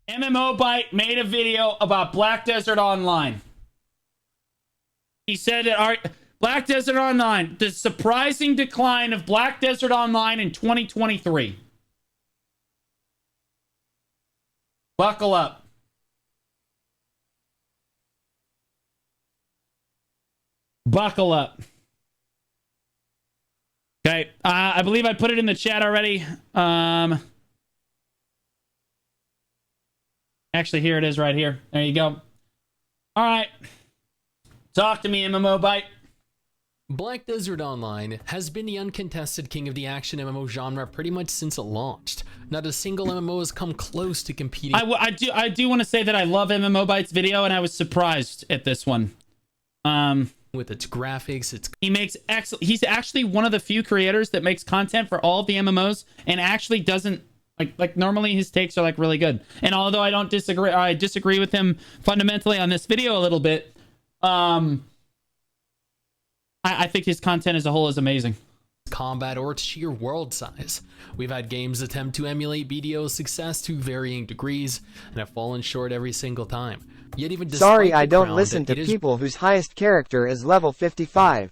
MMO Byte made a video about Black Desert Online. He said that Black Desert Online, the surprising decline of Black Desert Online in 2023. Buckle up. Buckle up. Okay, I believe I put it in the chat already. Actually, here it is right here. There you go. All right. Talk to me, MMO Byte. Black Desert Online has been the uncontested king of the action MMO genre pretty much since it launched. Not a single MMO has come close to competing. I do want to say that I love MMO Byte's video, and I was surprised at this one. With its graphics, he makes excellent. He's actually one of the few creators that makes content for all of the MMOs and actually doesn't like normally his takes are like really good. And although I disagree with him fundamentally on this video a little bit. I think his content as a whole is amazing. Combat or its sheer world size. We've had games attempt to emulate BDO's success to varying degrees and have fallen short every single time. Yet even despite Sorry, I don't listen to people whose highest character is level 55.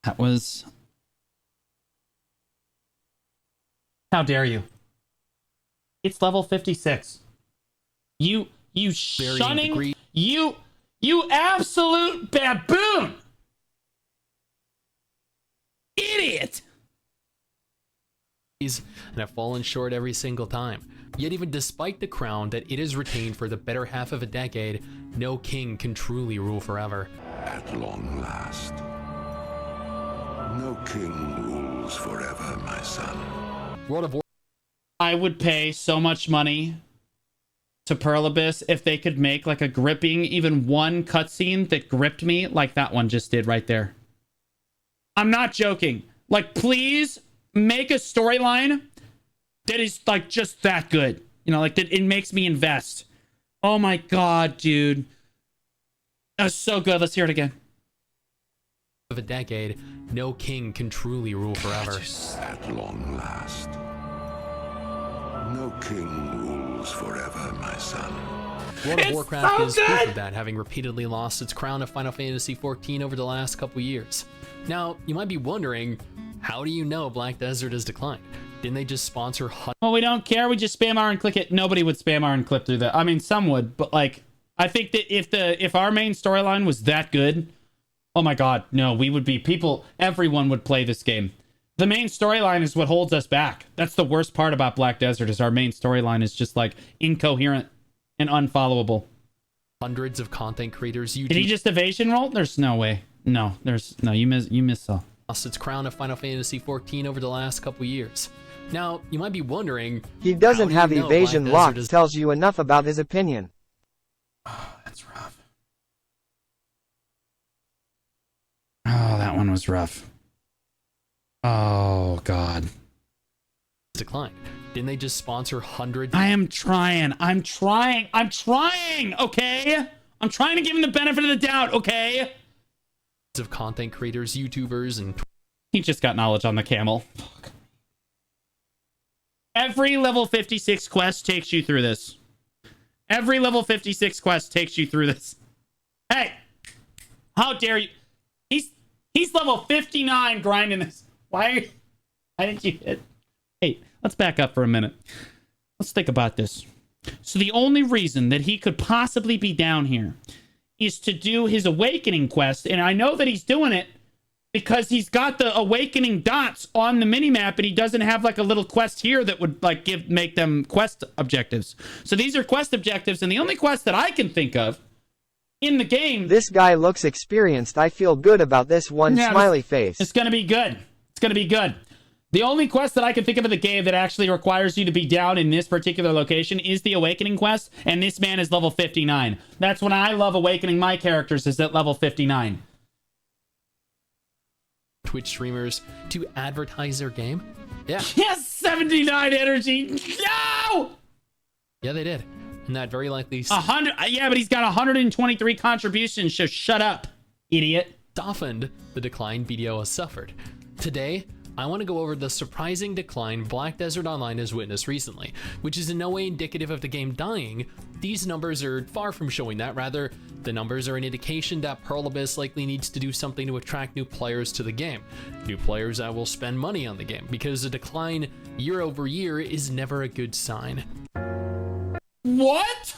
That was... How dare you? It's level 56. You shunning... You absolute baboon! Idiot! And have fallen short every single time. Yet even despite the crown that it has retained for the better half of a decade, no king can truly rule forever. At long last, no king rules forever, my son. World of War. I would pay so much money to Pearl Abyss if they could make like a gripping, even one cutscene that gripped me like that one just did right there. I'm not joking. Like, please make a storyline that is like just that good. You know, like that it makes me invest. Oh my god, dude. That was so good. Let's hear it again. Of a decade, no king can truly rule forever. At long last, no king rules forever, my son. World of Warcraft so is good! proof of that, having repeatedly lost its crown to Final Fantasy XIV over the last couple years. Now, you might be wondering, how do you know Black Desert has declined? Didn't they just sponsor Well, we don't care. We just spam R and click it. Nobody would spam R and click through that. I mean, some would, but like, I think that if our main storyline was that good, oh my god, no, we would be everyone would play this game. The main storyline is what holds us back. That's the worst part about Black Desert, is our main storyline is just like incoherent and unfollowable. Hundreds of content creators. Did he just evasion roll? There's no way. No, you miss so. Lost its crown of Final Fantasy XIV over the last couple years. Now, you might be wondering, he doesn't have know evasion Black locked Desert tells you enough about his opinion. Oh, that's rough. Oh, that one was rough. Oh, God. Declined. Didn't they just sponsor hundreds? I am trying. I'm trying, okay? I'm trying to give him the benefit of the doubt, okay? Of content creators, YouTubers, and... He just got knowledge on the camel. Fuck. Every level 56 quest takes you through this. Every level 56 quest takes you through this. Hey! How dare you? He's level 59 grinding this. Why didn't you hit? Hey, let's back up for a minute. Let's think about this. So the only reason that he could possibly be down here is to do his awakening quest, and I know that he's doing it because he's got the awakening dots on the minimap, and he doesn't have like a little quest here that would like make them quest objectives. So these are quest objectives, and the only quest that I can think of in the game... This guy looks experienced. I feel good about this one. Yeah, smiley face. It's gonna be good. It's gonna be good. The only quest that I can think of in the game that actually requires you to be down in this particular location is the Awakening quest, and this man is level 59. That's when I love awakening my characters, is at level 59. Twitch streamers to advertise their game? Yeah. Yes, 79 energy. No! Yeah, they did. And that very likely... 100. Yeah, but he's got 123 contributions, so shut up, idiot. Softened the decline BDO has suffered. Today, I want to go over the surprising decline Black Desert Online has witnessed recently, which is in no way indicative of the game dying. These numbers are far from showing that. Rather, the numbers are an indication that Pearl Abyss likely needs to do something to attract new players to the game. New players that will spend money on the game, because a decline year over year is never a good sign. What?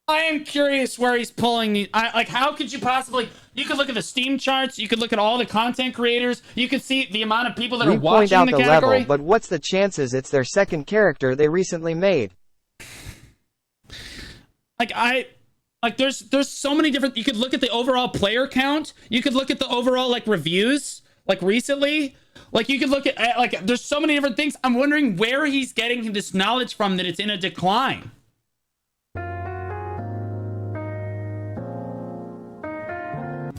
I am curious where he's pulling the. Like, how could you possibly? You could look at the Steam charts. You could look at all the content creators. You could see the amount of people that are We point watching out the the category. level, but what's the chances it's their second character they recently made? Like there's so many different. You could look at the overall player count. You could look at the overall like reviews like recently. Like you could look at like there's so many different things. I'm wondering where he's getting this knowledge from that it's in a decline.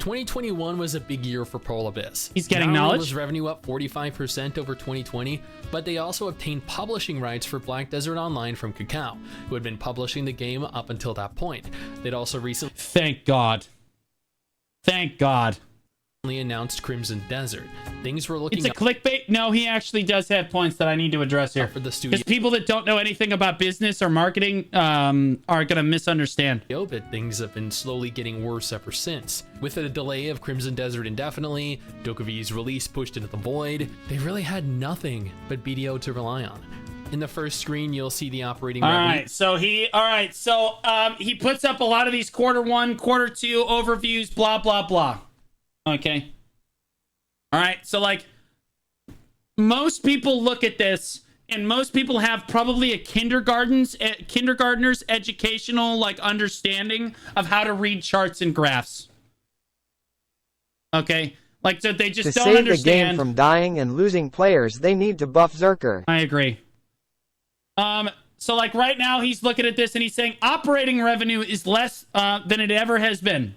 2021 was a big year for Pearl Abyss. He's getting Not only knowledge. was revenue up 45% over 2020, but they also obtained publishing rights for Black Desert Online from Kakao, who had been publishing the game up until that point. They'd also recently Thank God. Thank God. announced Crimson Desert. Things were looking It's a clickbait. No, he actually does have points that I need to address here. up for the studio. Because people that don't know anything about business or marketing are gonna misunderstand. But things have been slowly getting worse ever since. With a delay of Crimson Desert indefinitely, Dokuvi's release pushed into the void, they really had nothing but BDO to rely on. In the first screen, you'll see the operating All revenue. right, so he puts up a lot of these quarter one, quarter two overviews, blah blah blah. Okay. All right, so like most people look at this, and most people have probably a kindergartner's educational like understanding of how to read charts and graphs. Okay, like so they just To don't save the understand. game from dying and losing players, they need to buff Zerker. I agree. So like right now he's looking at this and he's saying operating revenue is less than it ever has been.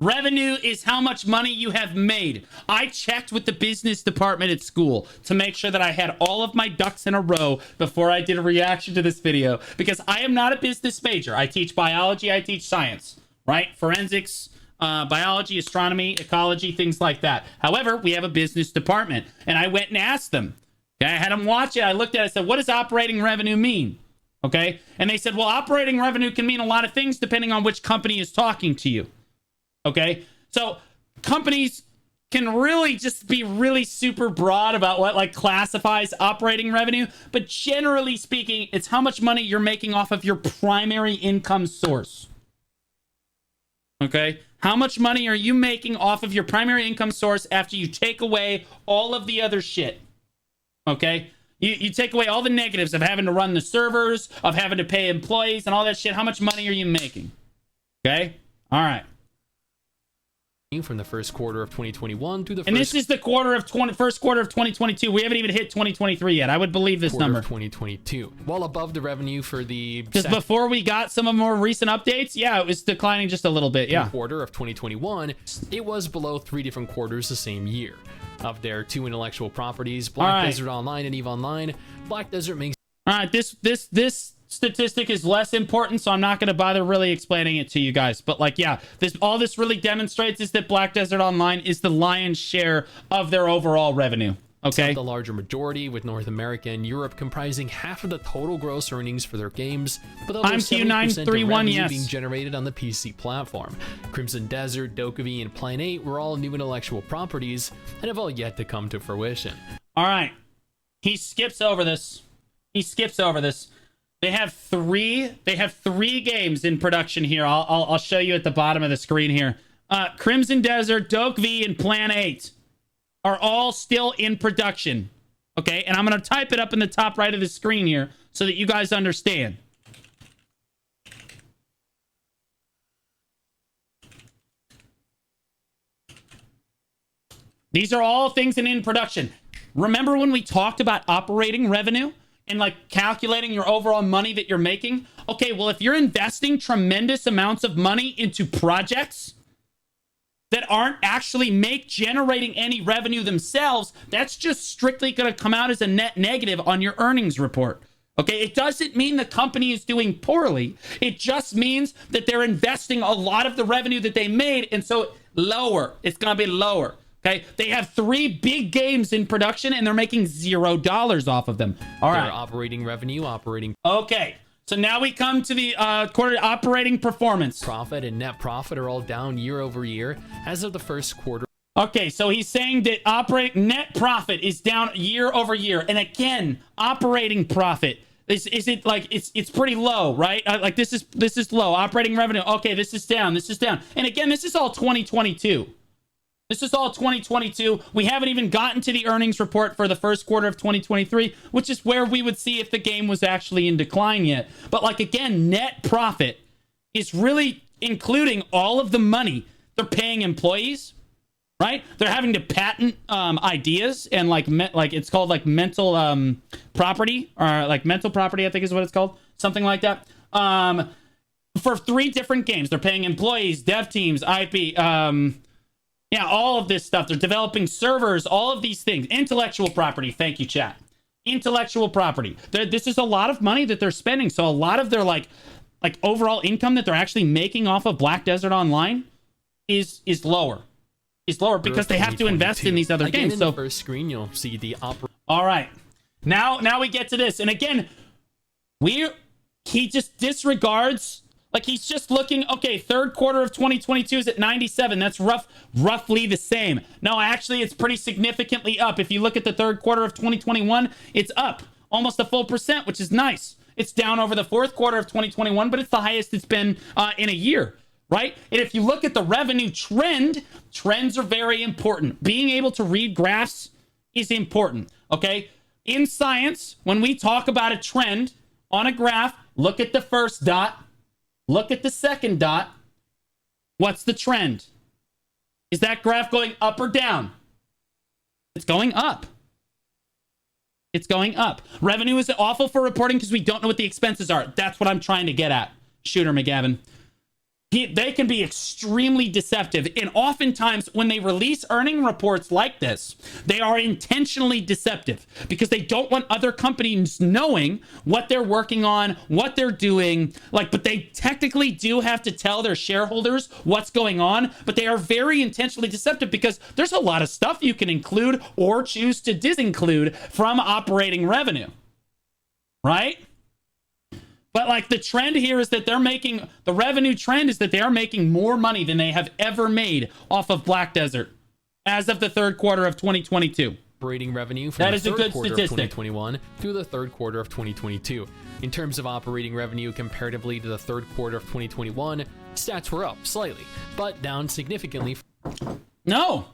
Revenue is how much money you have made. I checked with the business department at school to make sure that I had all of my ducks in a row before I did a reaction to this video, because I am not a business major. I teach biology, I teach science, right? Forensics, biology, astronomy, ecology, things like that. However, we have a business department, and I went and asked them. Okay, I had them watch it. I looked at it. I said, what does operating revenue mean? Okay, and they said, well, operating revenue can mean a lot of things depending on which company is talking to you. Okay, so companies can really just be really super broad about what like classifies operating revenue, but generally speaking, it's how much money you're making off of your primary income source. Okay, how much money are you making off of your primary income source after you take away all of the other shit? Okay, you take away all the negatives of having to run the servers, of having to pay employees and all that shit. How much money are you making? Okay, all right. From the first quarter of 2021 to the And this is the first quarter of 2022. We haven't even hit 2023 yet. I would believe this quarter number. of 2022, well above the revenue for the Just before we got some of more recent updates, yeah, it was declining just a little bit. Yeah. quarter of 2021, it was below 3 different quarters the same year. Of their 2 intellectual properties, Black Desert Online and EVE Online, Black Desert makes. All right, this statistic is less important, so I'm not going to bother really explaining it to you guys. But like, yeah, all this really demonstrates is that Black Desert Online is the lion's share of their overall revenue. Okay. The larger majority, with North America and Europe comprising half of the total gross earnings for their games, with over 70% of revenue yes. being generated on the PC platform. Crimson Desert, Dokuvi, and Plan 8 were all new intellectual properties and have all yet to come to fruition. All right. He skips over this. They have three games in production here. I'll show you at the bottom of the screen here. Crimson Desert, Dokuvi, and Plan 8 are all still in production. Okay, and I'm going to type it up in the top right of the screen here so that you guys understand. These are all things in production. Remember when we talked about operating revenue and like calculating your overall money that you're making? Okay, well, if you're investing tremendous amounts of money into projects that aren't actually generating any revenue themselves, that's just strictly going to come out as a net negative on your earnings report. Okay, it doesn't mean the company is doing poorly. It just means that they're investing a lot of the revenue that they made, and so lower. It's going to be lower. Okay, they have 3 big games in production and they're making $0 off of them. All right. Their operating revenue, operating Okay, so now we come to the quarter operating performance. profit, and net profit are all down year over year as of the first quarter. Okay, so he's saying that net profit is down year over year, and again, operating profit is it like it's pretty low, right? Like this is low. Operating revenue, okay, this is down, and again, this is all 2022. This is all 2022. We haven't even gotten to the earnings report for the first quarter of 2023, which is where we would see if the game was actually in decline yet. But like again, net profit is really including all of the money they're paying employees, right? They're having to patent ideas and like it's called like mental property, or like mental property, I think is what it's called, something like that. For 3 different games, they're paying employees, dev teams, IP, yeah, all of this stuff. They're developing servers, all of these things. Intellectual property. Thank you, chat. Intellectual property. This is a lot of money that they're spending. So a lot of their like overall income that they're actually making off of Black Desert Online is lower. Is lower because they have to invest in these other Again, games. in So the first screen, you'll see the all right. Now we get to this. And again, he just disregards. Like he's just looking, okay, third quarter of 2022 is at 97. That's roughly the same. No, actually, it's pretty significantly up. If you look at the third quarter of 2021, it's up almost a full %, which is nice. It's down over the fourth quarter of 2021, but it's the highest it's been in a year, right? And if you look at the revenue trend, trends are very important. Being able to read graphs is important, okay? In science, when we talk about a trend on a graph, look at the first dot. Look at the second dot. What's the trend? Is that graph going up or down? It's going up. It's going up. Revenue is awful for reporting because we don't know what the expenses are. That's what I'm trying to get at, Shooter McGavin. They can be extremely deceptive. And oftentimes when they release earning reports like this, they are intentionally deceptive because they don't want other companies knowing what they're working on, what they're doing. But they technically do have to tell their shareholders what's going on, but they are very intentionally deceptive because there's a lot of stuff you can include or choose to disinclude from operating revenue, right? But the trend here is that the revenue trend is that they are making more money than they have ever made off of Black Desert as of the third quarter of 2022. Operating revenue from the third quarter of 2021 through the third quarter of 2022. In terms of operating revenue comparatively to the third quarter of 2021, stats were up slightly, but down significantly. No.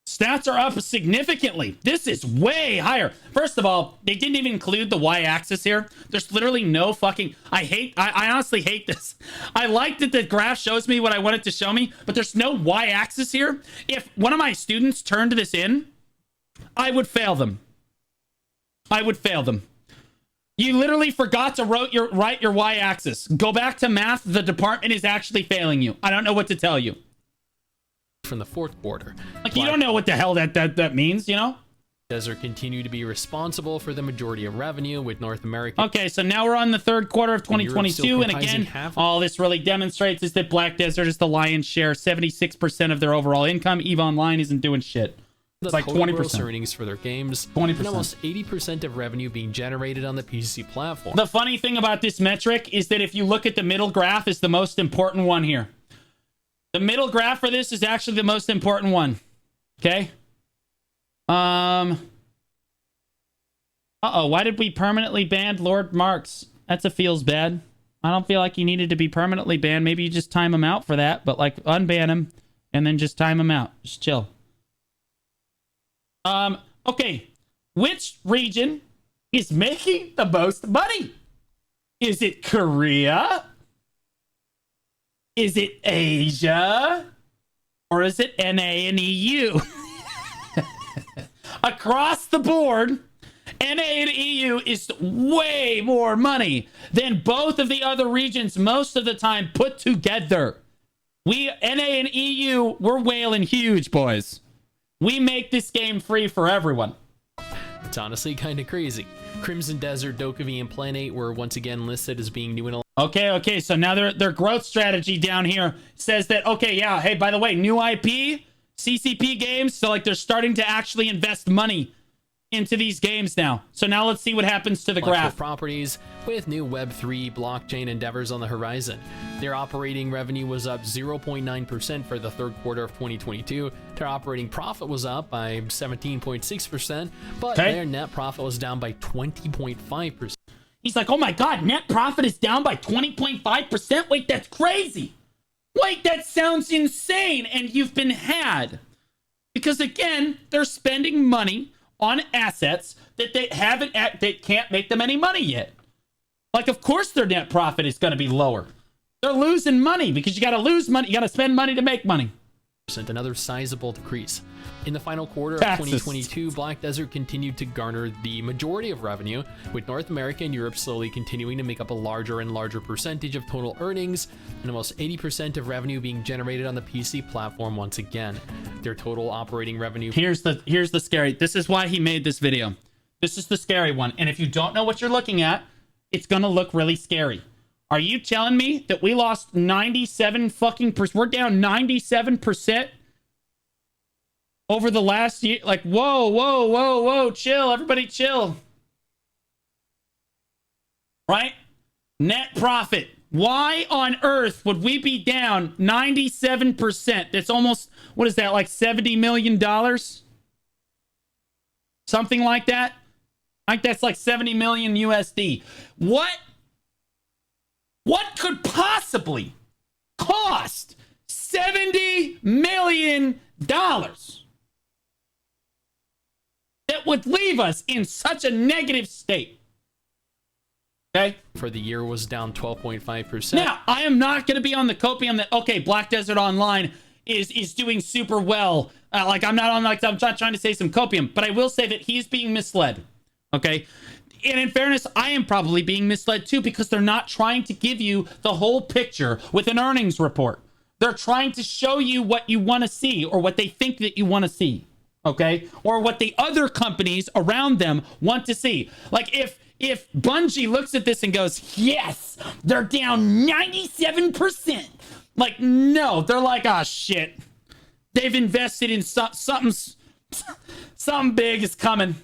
Stats are up significantly. This is way higher. First of all, they didn't even include the y-axis here. There's literally no fucking... I honestly hate this. I like that the graph shows me what I want it to show me, but there's no y-axis here. If one of my students turned this in, I would fail them. I would fail them. You literally forgot to write your y-axis. Go back to math. The department is actually failing you. I don't know what to tell you. From the fourth quarter. You don't know what the hell that means, you know? Desert continue to be responsible for the majority of revenue, with North America. Okay, so now we're on the third quarter of 2022, and again, all this really demonstrates is that Black Desert is the lion's share, 76% of their overall income. EVE Online isn't doing shit. It's like 20% gross earnings for their games, 20%. And almost 80% of revenue being generated on the PC platform. The funny thing about this metric is that if you look at the middle graph, is the most important one here. The middle graph for this is actually the most important one. Okay. Uh-oh, why did we permanently ban Lord Marks? That's a feels bad. I don't feel like he needed to be permanently banned. Maybe you just time him out for that, but unban him and then just time him out. Just chill. Okay. Which region is making the most money? Is it Korea? Is it Asia? Or is it NA and EU? Across the board, NA and EU is way more money than both of the other regions most of the time put together. NA and EU, we're whaling huge, boys. We make this game free for everyone. It's honestly kind of crazy. Crimson Desert, Dokkaevi, and Plan 8 were once again listed as being new and Okay, so now their growth strategy down here says that, okay, yeah, hey, by the way, new IP, CCP games. So like they're starting to actually invest money into these games now. So now let's see what happens to the graph. Properties with new Web3 blockchain endeavors on the horizon. Their operating revenue was up 0.9% for the third quarter of 2022. Their operating profit was up by 17.6%, but their net profit was down by 20.5%. He's like, oh my God, net profit is down by 20.5%? Wait, that's crazy. Wait, that sounds insane. And you've been had. Because again, they're spending money on assets that they can't make them any money yet. Like, of course their net profit is going to be lower. They're losing money because you got to lose money. You got to spend money to make money. Another sizable decrease. In the final quarter of Taxes. 2022, Black Desert continued to garner the majority of revenue, with North America and Europe slowly continuing to make up a larger and larger percentage of total earnings, and almost 80% of revenue being generated on the PC platform once again. Their total operating revenue... Here's the scary... This is why he made this video. This is the scary one. And if you don't know what you're looking at, it's going to look really scary. Are you telling me that we lost 97 fucking percent? We're down 97% over the last year? Like, whoa, chill. Everybody chill. Right? Net profit. Why on earth would we be down 97%? That's almost, what is that, like $70 million? Something like that? I think that's like 70 million USD. What could possibly cost $70 million that would leave us in such a negative state? Okay. For the year was down 12.5%. Now, I am not going to be on the copium that, okay, Black Desert Online is doing super well. I'm not trying to say some copium, but I will say that he's being misled. Okay. And in fairness, I am probably being misled too, because they're not trying to give you the whole picture with an earnings report. They're trying to show you what you want to see, or what they think that you want to see. Okay. Or what the other companies around them want to see. Like if Bungie looks at this and goes, yes, they're down 97%. Like, no, they're like, oh shit. They've invested in something big is coming.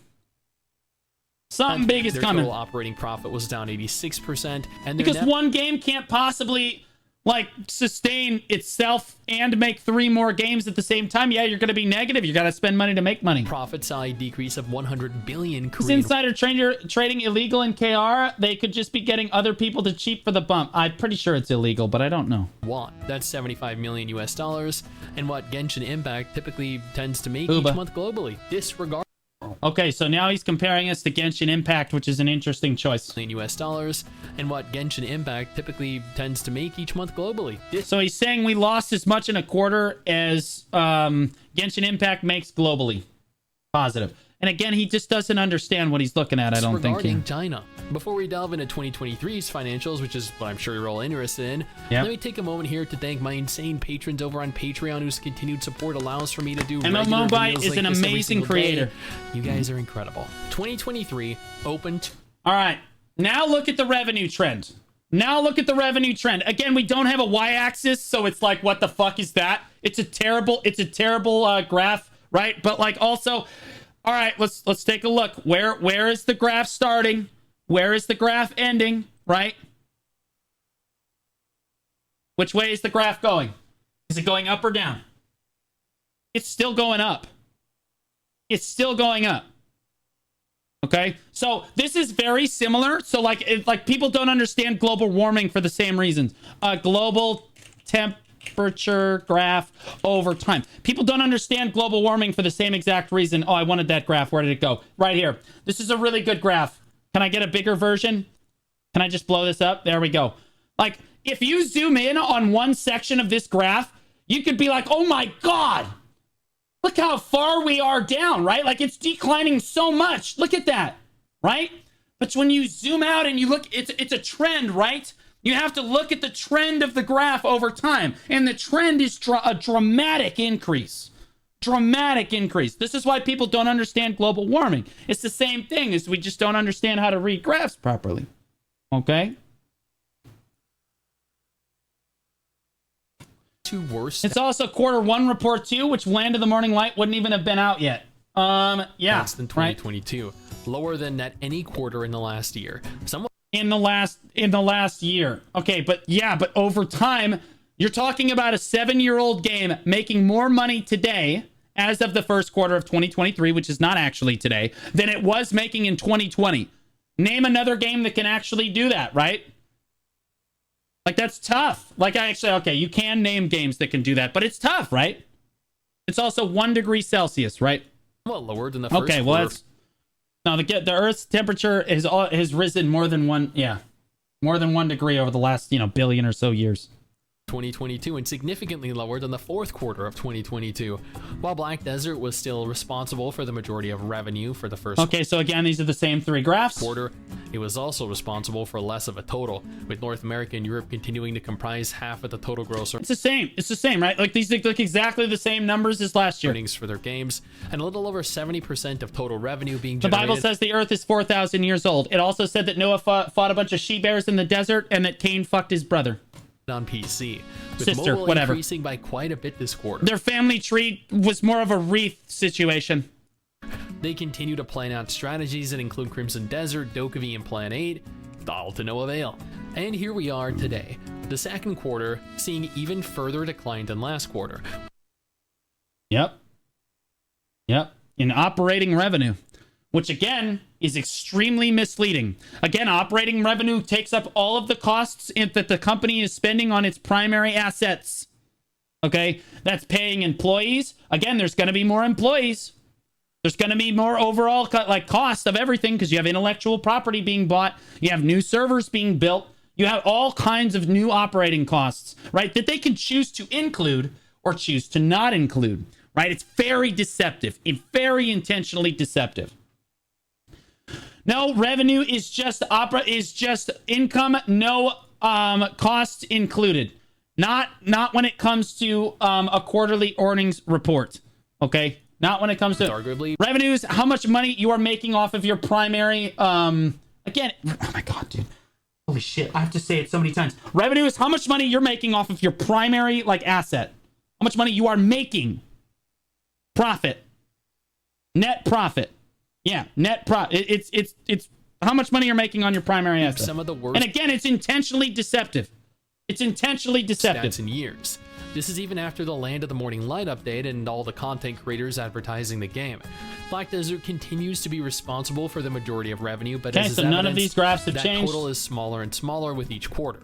Something big is coming. Their total operating profit was down 86%, and because one game can't possibly like sustain itself and make 3 more games at the same time. Yeah, you're going to be negative. You got to spend money to make money. Profit saw a decrease of 100 billion. Is insider trading illegal in KR? They could just be getting other people to cheat for the bump. I'm pretty sure it's illegal, but I don't know. That's 75 million US dollars, and what Genshin Impact typically tends to make Uba. each month globally. Disregard. Okay, so now he's comparing us to Genshin Impact, which is an interesting choice. US dollars, and what Genshin Impact typically tends to make each month globally. So he's saying we lost as much in a quarter as Genshin Impact makes globally. Positive. And again, he just doesn't understand what he's looking at, I don't think. Regarding China, before we delve into 2023's financials, which is what I'm sure you're all interested in, let me take a moment here to thank my insane patrons over on Patreon whose continued support allows for me to do regular MMOBite videos is like an this every amazing single creator. day. You guys are incredible. 2023 opened. All right, now look at the revenue trend. Again, we don't have a y-axis, so it's like, what the fuck is that? It's a terrible graph, right? But like also... All right, let's take a look. Where is the graph starting? Where is the graph ending? Right? Which way is the graph going? Is it going up or down? It's still going up. Okay? So this is very similar. So like people don't understand global warming for the same reasons. Global temperature graph over time. People don't understand global warming for the same exact reason. Oh, I wanted that graph. Where did it go? Right here. This is a really good graph. Can I get a bigger version? Can I just blow this up? There we go. Like, if you zoom in on one section of this graph, you could be like, oh my God, look how far we are down, right? Like, it's declining so much. Look at that, right? But when you zoom out and you look, it's a trend, right? You have to look at the trend of the graph over time. And the trend is a dramatic increase. This is why people don't understand global warming. It's the same thing as we just don't understand how to read graphs properly. Okay? two worst It's also quarter one report too, which Land of the Morning Light wouldn't even have been out yet. Yeah, stats than right. 2022, lower than at any quarter in the last year. Somewhat In the last year. Okay, but over time, you're talking about a 7-year-old game making more money today as of the first quarter of 2023, which is not actually today, than it was making in 2020. Name another game that can actually do that, right? Like, that's tough. Like, okay, you can name games that can do that, but it's tough, right? It's also 1 degree Celsius, right? lower than the first Okay, well, quarter. that's... No, the Earth's temperature has risen more than 1 degree over the last, billion or so years. 2022 and significantly lower than the fourth quarter of 2022. While Black Desert was still responsible for the majority of revenue for the first Okay, so again, these are the same 3 graphs. quarter, it was also responsible for less of a total, with North America and Europe continuing to comprise half of the total gross It's the same, right? Like, these look exactly the same numbers as last year. earnings for their games, and a little over 70% of total revenue being The generated. Bible says the Earth is 4,000 years old. It also said that Noah fought a bunch of she-bears in the desert and that Cain fucked his brother. On PC, with Sister, mobile whatever. increasing by quite a bit this quarter. Their family tree was more of a wreath situation. They continue to plan out strategies that include Crimson Desert, Dokkaevi, and Plan 8, all to no avail. And here we are today, the second quarter, seeing even further decline than last quarter. Yep. In operating revenue, which again is extremely misleading. Again, operating revenue takes up all of the costs that the company is spending on its primary assets. Okay, that's paying employees. Again, there's going to be more employees. There's going to be more overall cost of everything because you have intellectual property being bought. You have new servers being built. You have all kinds of new operating costs, right? That they can choose to include or choose to not include, right? It's very deceptive. It's very intentionally deceptive. No, revenue is just income, no costs included. Not when it comes to a quarterly earnings report. Okay? Not when it comes to Arguably, revenues, how much money you are making off of your primary again, oh my god, dude. Holy shit, I have to say it so many times. Revenue is how much money you're making off of your primary asset. How much money you are making. Profit. Net profit. Yeah, net profit. It's how much money you're making on your primary asset. some of the worst And again, it's intentionally deceptive. It's intentionally deceptive. stats in years. This is even after the Land of the Morning Light update and all the content creators advertising the game. Black Desert continues to be responsible for the majority of revenue, but Okay, as so is none of evidenced, these graphs have that changed. total is smaller and smaller with each quarter.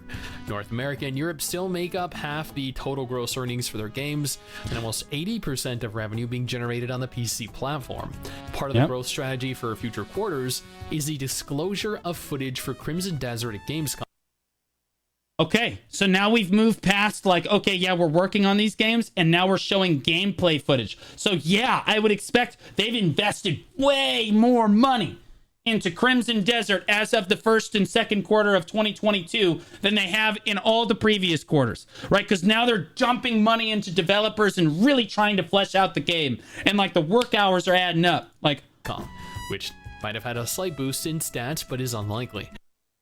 North America and Europe still make up half the total gross earnings for their games, and almost 80% of revenue being generated on the PC platform. Part of the growth strategy for future quarters is the disclosure of footage for Crimson Desert at Gamescom. Okay, so now we've moved past okay, yeah, we're working on these games, and now we're showing gameplay footage. So yeah, I would expect they've invested way more money into Crimson Desert as of the first and second quarter of 2022 than they have in all the previous quarters, right? Because now they're dumping money into developers and really trying to flesh out the game, and the work hours are adding up. Which might have had a slight boost in stats, but is unlikely.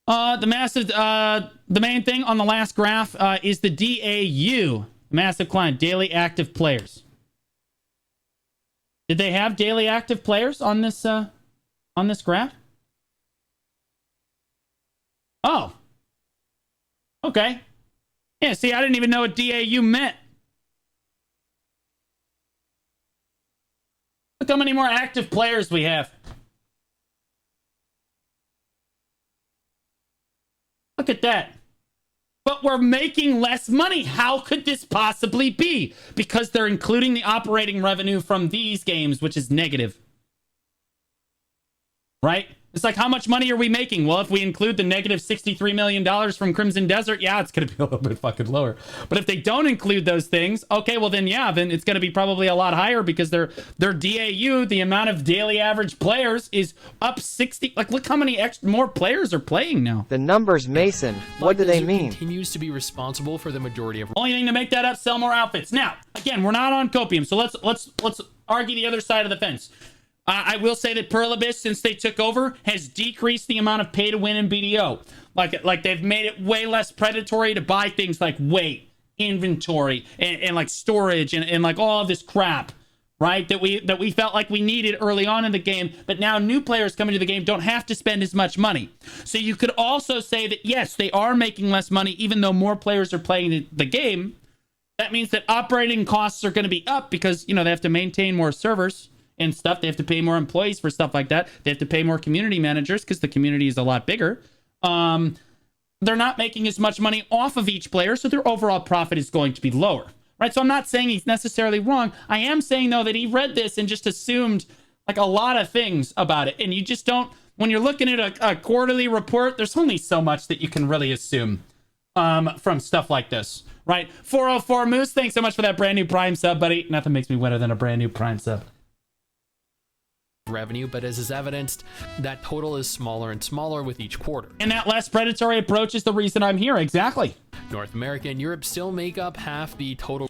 The main thing on the last graph is the DAU, massive client, daily active players. Did they have daily active players on this graph? Oh. Okay. Yeah, see, I didn't even know what DAU meant. Look how many more active players we have. Look at that. But we're making less money. How could this possibly be? Because they're including the operating revenue from these games, which is negative. Right? It's how much money are we making? Well, if we include the negative $63 million from Crimson Desert, yeah, it's going to be a little bit fucking lower. But if they don't include those things, okay, well then, yeah, then it's going to be probably a lot higher because their DAU, the amount of daily average players, is up 60. Look how many more players are playing now. The numbers, Mason. What do they mean? Continues to be responsible for the majority of. Only thing to make that up, sell more outfits. Now, again, we're not on copium, so let's argue the other side of the fence. I will say that Pearl Abyss, since they took over, has decreased the amount of pay to win in BDO. Like they've made it way less predatory to buy things like weight, inventory and like storage and like all of this crap, right? That we felt like we needed early on in the game, but now new players coming to the game don't have to spend as much money. So you could also say that yes, they are making less money even though more players are playing the game. That means that operating costs are going to be up because, you know, they have to maintain more servers and stuff. They have to pay more employees for stuff like that. They have to pay more community managers because the community is a lot bigger. They're not making as much money off of each player, so their overall profit is going to be lower, right? So I'm not saying he's necessarily wrong. I am saying, though, that he read this and just assumed like a lot of things about it. And you just don't, when you're looking at a quarterly report, there's only so much that you can really assume from stuff like this, right? 404 Moose, thanks so much for that brand new Prime sub, buddy. Nothing makes me wetter than a brand new Prime sub. Revenue, but as is evidenced, that total is smaller and smaller with each quarter. And that less predatory approach is the reason I'm here. Exactly. North America and Europe still make up half the total.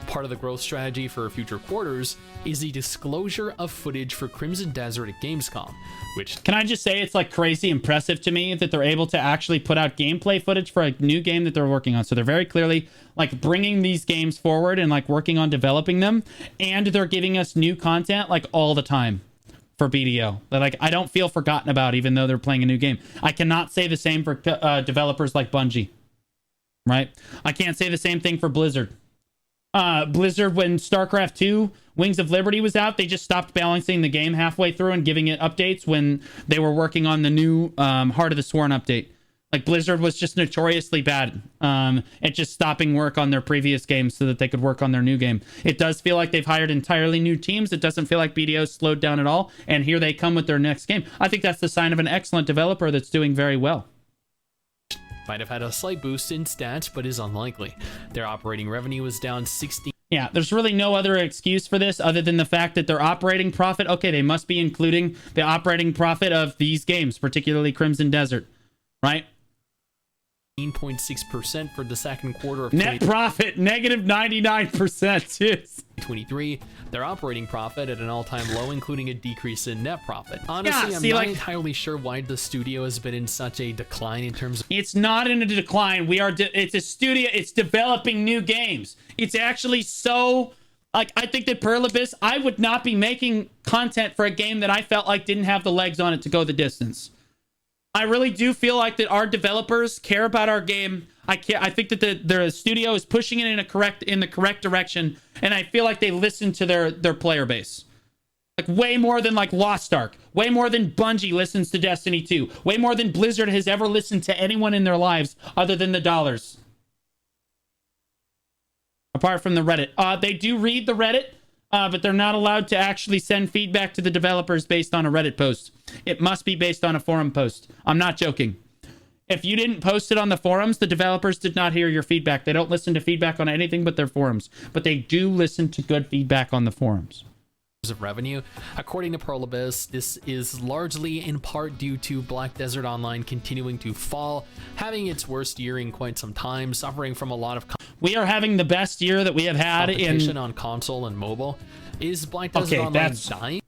Part of the growth strategy for future quarters is the disclosure of footage for Crimson Desert at Gamescom, which... Can I just say it's like crazy impressive to me that they're able to actually put out gameplay footage for a new game that they're working on. So they're very clearly like bringing these games forward and like working on developing them. And they're giving us new content like all the time for BDO that like I don't feel forgotten about even though they're playing a new game. I cannot say the same for developers like Bungie, right? I can't say the same thing for Blizzard. Blizzard, when StarCraft 2 Wings of Liberty was out, they just stopped balancing the game halfway through and giving it updates when they were working on the new Heart of the Sworn update. Like Blizzard was just notoriously bad at just stopping work on their previous games so that they could work on their new game. It does feel like they've hired entirely new teams. It doesn't feel like BDO slowed down at all. And here they come with their next game. I think that's the sign of an excellent developer that's doing very well. Might have had a slight boost in stats, but is unlikely. Their operating revenue was down 16. Yeah, there's really no other excuse for this other than the fact that their operating profit, okay, they must be including the operating profit of these games, particularly Crimson Desert, right? 18.6% for the second quarter of net profit negative 99%. 2023. Their operating profit at an all-time low, including a decrease in net profit. Honestly, yeah, I'm not entirely sure why the studio has been in such a decline in terms of... It's not in a decline. It's a studio. It's developing new games. It's actually so... Like, I think that Pearl Abyss, I would not be making content for a game that I felt like didn't have the legs on it to go the distance. I really do feel like that our developers care about our game. I think that the studio is pushing it in the correct direction, and I feel like they listen to their player base. Like way more than like Lost Ark, way more than Bungie listens to Destiny 2, way more than Blizzard has ever listened to anyone in their lives other than the dollars. Apart from the Reddit. They do read the Reddit, but they're not allowed to actually send feedback to the developers based on a Reddit post. It must be based on a forum post. I'm not joking. If you didn't post it on the forums, the developers did not hear your feedback. They don't listen to feedback on anything but their forums, but they do listen to good feedback on the forums. Of revenue. According to Pearl Abyss, this is largely in part due to Black Desert Online continuing to fall, having its worst year in quite some time, suffering from a lot of... We are having the best year that we have had competition on console and mobile. Is Black Desert Online dying?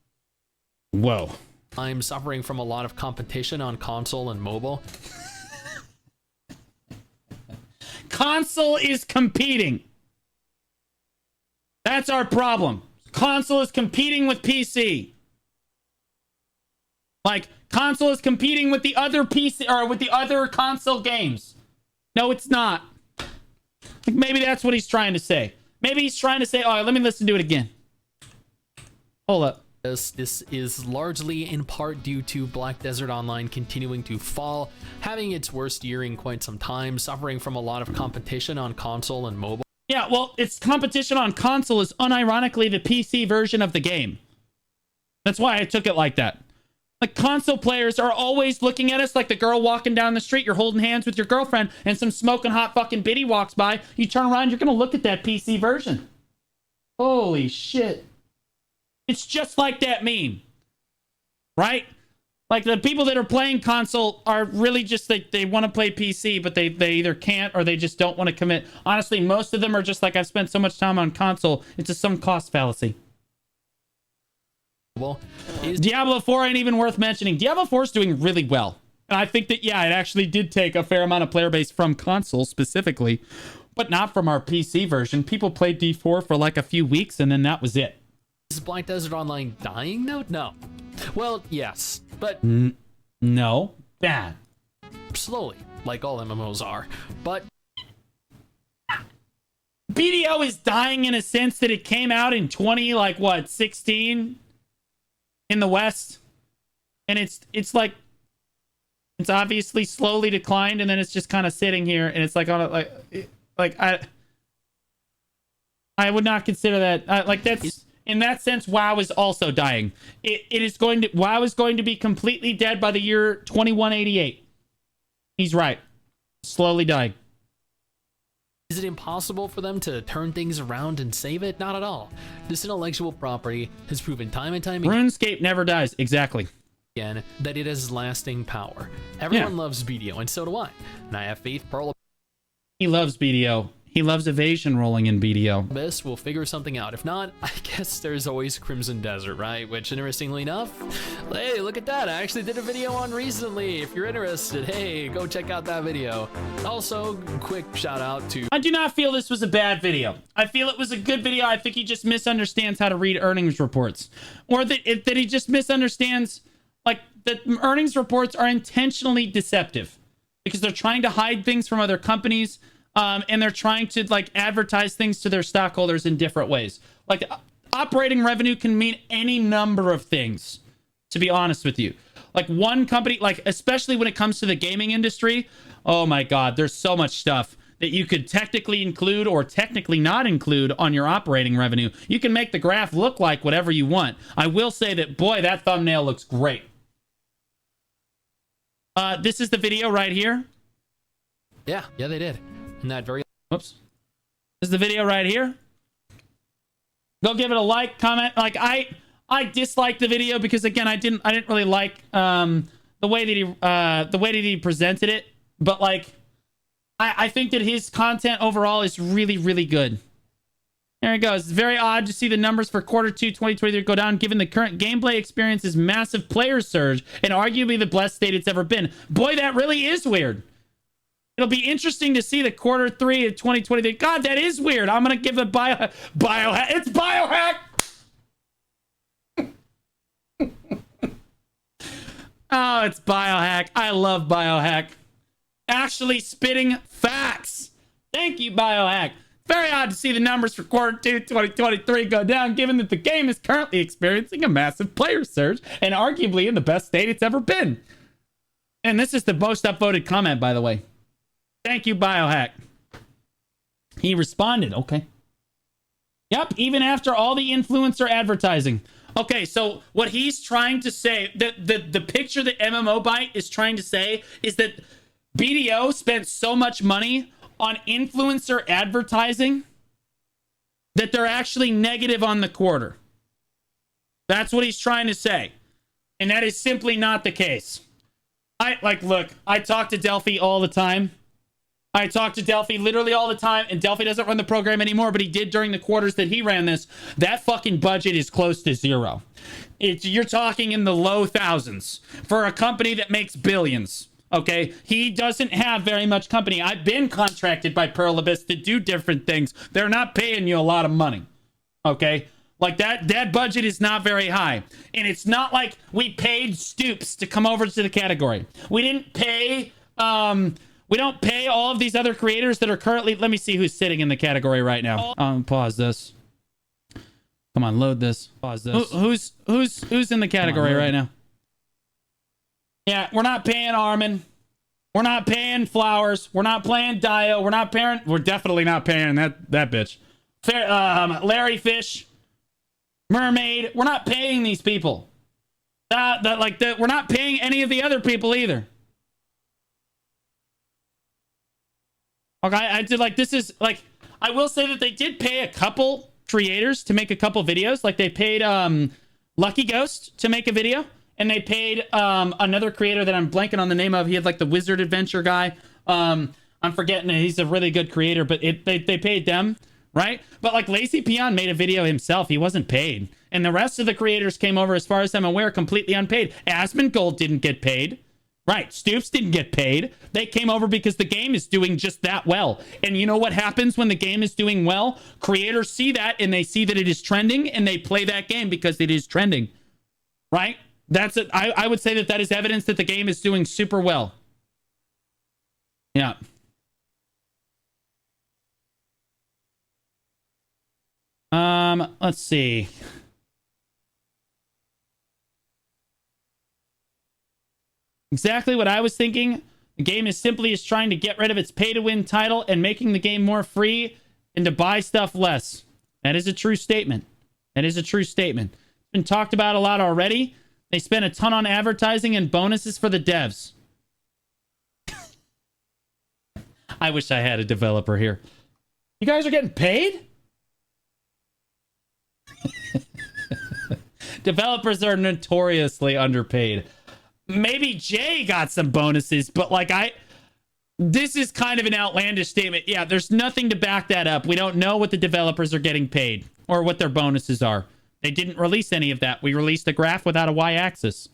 Whoa. I'm suffering from a lot of competition on console and mobile. Console is competing. That's our problem. Console is competing with PC. Like, console is competing with the other PC or with the other console games. No, it's not. Like, maybe that's what he's trying to say. Maybe he's trying to say, oh, let me listen to it again. Hold up. This is largely in part due to Black Desert Online continuing to fall, having its worst year in quite some time, suffering from a lot of competition on console and mobile. Yeah, well, its competition on console is unironically the PC version of the game. That's why I took it like that. Like, console players are always looking at us like the girl walking down the street. You're holding hands with your girlfriend and some smoking hot fucking biddy walks by. You turn around, you're going to look at that PC version. Holy shit. It's just like that meme. Right? Like, the people that are playing console are really just, they want to play PC, but they either can't or they just don't want to commit. Honestly, most of them are just like, I've spent so much time on console, it's a sunk cost fallacy. Well, Diablo 4 ain't even worth mentioning. Diablo 4 is doing really well. And I think that, yeah, it actually did take a fair amount of player base from console specifically. but not from our PC version. People played D4 for like a few weeks, and then that was it. Is Black Desert Online dying though? No. Well, yes, but No. Bad. slowly, like all MMOs are. But BDO is dying in a sense that it came out in 16 in the West, and it's like it's obviously slowly declined, and then it's just kind of sitting here, and it's like on a I would not consider that like that's in that sense. WoW is also dying. WoW is going to be completely dead by the year 2188. He's right. Slowly dying. is it impossible for them to turn things around and save it? Not at all. This intellectual property has proven time and time RuneScape never dies. Exactly. again that it has lasting power. Everyone loves BDO, and so do I. And I have faith Pearl He loves BDO. He loves evasion rolling in BDO. Abyss will figure something out. If not, I guess there's always Crimson Desert, right? Which, interestingly enough, hey, look at that. I actually did a video on recently. If you're interested, hey, go check out that video. Also, quick shout out to... I do not feel this was a bad video. I feel it was a good video. I think he just misunderstands how to read earnings reports. Or that he just misunderstands, like, that earnings reports are intentionally deceptive. Because they're trying to hide things from other companies. And they're trying to like advertise things to their stockholders in different ways. Like operating revenue can mean any number of things, to be honest with you. Like one company, like especially when it comes to the gaming industry, oh my God, there's so much stuff that you could technically include or technically not include on your operating revenue. You can make the graph look like whatever you want. I will say that, boy, that thumbnail looks great. This is the video right here. Yeah, they did. And that very... Whoops. This is the video right here. Go give it a like, comment. Like I disliked the video because again I didn't really like the way that he presented it. But like I think that his content overall is really, really good. There it goes. It's very odd to see the numbers for Q2 2023 go down given the current gameplay experience's massive player surge and arguably the best state it's ever been. Boy, that really is weird. It'll be interesting to see the Q3 of 2023. God, that is weird. I'm going to give a biohack. It's biohack. Oh, it's biohack. I love biohack. Actually spitting facts. Thank you, biohack. Very odd to see the numbers for Q2 2023 go down, given that the game is currently experiencing a massive player surge and arguably in the best state it's ever been. And this is the most upvoted comment, by the way. Thank you, Biohack. He responded. Okay. Yep, even after all the influencer advertising. Okay, so what he's trying to say, the picture that MMO Byte is trying to say is that BDO spent so much money on influencer advertising that they're actually negative on the quarter. That's what he's trying to say. And that is simply not the case. Look, I talk to Delphi all the time. I talk to Delphi literally all the time, and Delphi doesn't run the program anymore, but he did during the quarters that he ran this. That fucking budget is close to zero. You're talking in the low thousands for a company that makes billions, okay? He doesn't have very much company. I've been contracted by Pearl Abyss to do different things. They're not paying you a lot of money, okay? Like that budget is not very high. And it's not like we paid Stoops to come over to the category. We didn't pay... We don't pay all of these other creators that are currently... Let me see who's sitting in the category right now. Pause this. Come on, load this. Pause this. Who's in the category right now? Yeah, we're not paying Armin. We're not paying Flowers. We're not paying Dio. We're definitely not paying that bitch. Larry Fish. Mermaid. We're not paying these people. We're not paying any of the other people either. Okay, I did this is I will say that they did pay a couple creators to make a couple videos. Like they paid Lucky Ghost to make a video, and they paid another creator that I'm blanking on the name of. He had the Wizard Adventure guy. I'm forgetting it. He's a really good creator, but they paid them, right? But Lazy Peon made a video himself. He wasn't paid. And the rest of the creators came over, as far as I'm aware, completely unpaid. Asmongold didn't get paid, Right. Stoops didn't get paid. They came over because the game is doing just that well. And you know what happens when the game is doing well? Creators see that and they see that it is trending and they play that game because it is trending. Right? That's it. I would say that is evidence that the game is doing super well. Yeah. Let's see. Exactly what I was thinking. The game is simply trying to get rid of its pay-to-win title and making the game more free and to buy stuff less. That is a true statement. That is a true statement. It's been talked about a lot already. They spent a ton on advertising and bonuses for the devs. I wish I had a developer here. You guys are getting paid? Developers are notoriously underpaid. Maybe Jay got some bonuses, but like this is kind of an outlandish statement. Yeah, there's nothing to back that up. We don't know what the developers are getting paid or what their bonuses are. They didn't release any of that. We released a graph without a y-axis.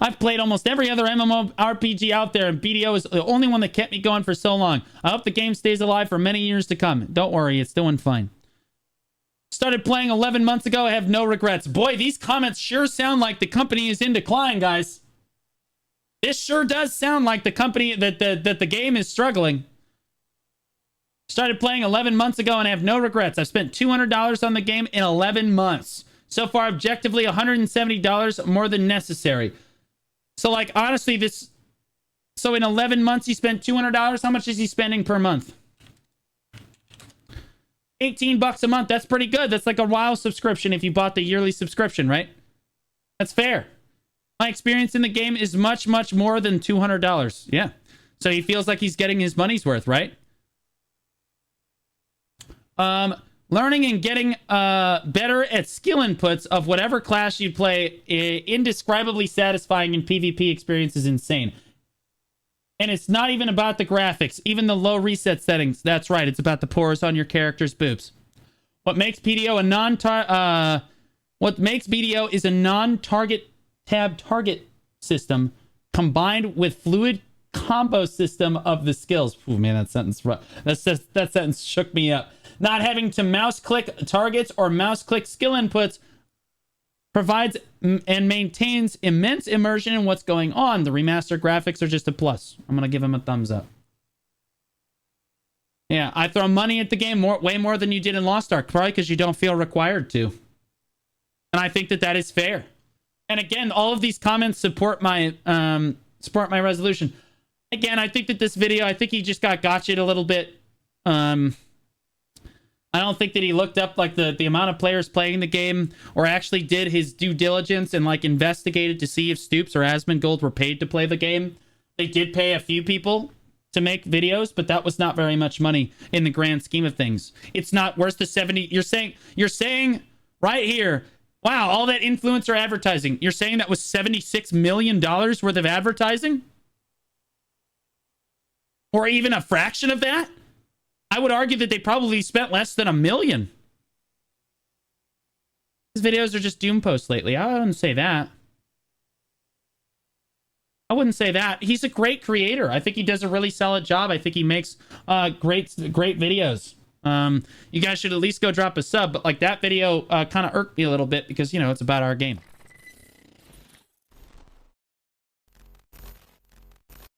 I've played almost every other MMORPG out there, and BDO is the only one that kept me going for so long. I hope the game stays alive for many years to come. Don't worry, it's doing fine. Started playing 11 months ago. I have no regrets. Boy, these comments sure sound like the company is in decline, guys. This sure does sound like the company that the game is struggling. Started playing 11 months ago and I have no regrets. I've spent $200 on the game in 11 months. So far, objectively, $170 more than necessary. So, like, honestly, so in 11 months, he spent $200. How much is he spending per month? $18 a month. That's pretty good. That's like a WoW subscription if you bought the yearly subscription, right? That's fair. My experience in the game is much, much more than $200. Yeah. So he feels like he's getting his money's worth, right? Learning and getting better at skill inputs of whatever class you play, indescribably satisfying in PvP experience is insane. And it's not even about the graphics, even the low reset settings. That's right, it's about the pores on your character's boobs. What makes BDO is a non-target tab target system combined with fluid combo system of the skills. Oh man, that sentence shook me up. Not having to mouse click targets or mouse click skill inputs provides and maintains immense immersion in what's going on. The remastered graphics are just a plus. I'm going to give him a thumbs up. Yeah, I throw money at the game way more than you did in Lost Ark, probably because you don't feel required to. And I think that is fair. And again, all of these comments support my resolution. Again, I think that this video, I think he just got gotcha'd a little bit. I don't think that he looked up like the amount of players playing the game or actually did his due diligence and like investigated to see if Stoops or Asmongold were paid to play the game. They did pay a few people to make videos, but that was not very much money in the grand scheme of things. It's not worth the 70. You're saying right here, wow, all that influencer advertising. You're saying that was $76 million worth of advertising? Or even a fraction of that? I would argue that they probably spent less than $1 million. His videos are just doom posts lately. I wouldn't say that. I wouldn't say that. He's a great creator. I think he does a really solid job. I think he makes great videos. You guys should at least go drop a sub. But like that video kind of irked me a little bit because, you know, it's about our game.